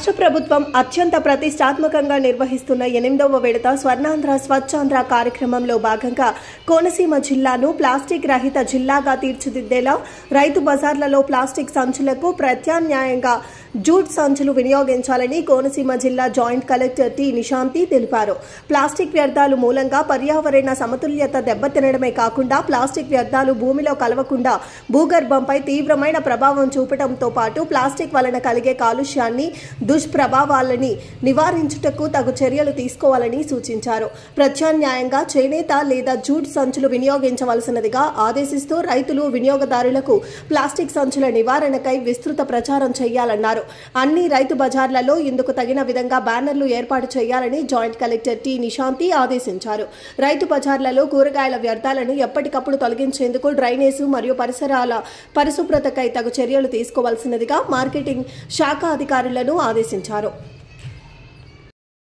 రాష్ట్ర ప్రభుత్వం అత్యంత ప్రతిష్టాత్మకంగా నిర్వహిస్తున్న 8వ విడత స్వర్ణాంధ్ర స్వచ్ఛాంధ్ర కార్యక్రమంలో భాగంగా కోనసీమ జిల్లాను ప్లాస్టిక్ రహిత జిల్లాగా తీర్చిదిద్దేలా రైతు బజార్లలో ప్లాస్టిక్ సంచులకు ప్రత్యామ్నాయంగా జూట్ సంచులు వినియోగించాలని కోనసీమ జిల్లా జాయింట్ కలెక్టర్ టి నిశాంతి తెలిపారు. ప్లాస్టిక్ వ్యర్థాలు మూలంగా పర్యావరణ సమతుల్యత దెబ్బతినడమే కాకుండా ప్లాస్టిక్ వ్యర్థాలు భూమిలో కలవకుండా భూగర్భంపై తీవ్రమైన ప్రభావం చూపడంతో పాటు ప్లాస్టిక్ వలన కలిగే కాలుష్యాన్ని దుష్ప్రభావాలని నివారించుటకు తగు చర్యలు తీసుకోవాలని సూచించారు. ప్రత్యామ్నాయంగా చేనేత లేదా జూట్ సంచులు వినియోగించవలసినదిగా ఆదేశిస్తూ రైతులు వినియోగదారులకు ప్లాస్టిక్ సంచుల నివారణకై విస్తృత ప్రచారం చేయాలన్నారు. అన్ని రైతు బజార్లలో ఇందుకు తగిన విధంగా బ్యానర్లు ఏర్పాటు చేయాలని జాయింట్ కలెక్టర్ టి నిశాంతి ఆదేశించారు. రైతు బజార్లలో కూరగాయల వ్యర్థాలను ఎప్పటికప్పుడు తొలగించేందుకు డ్రైనేజు మరియు పరిసరాల పరిశుభ్రతకై తగు చర్యలు తీసుకోవాల్సినదిగా మార్కెటింగ్ శాఖ అధికారులను ఆదేశించారు.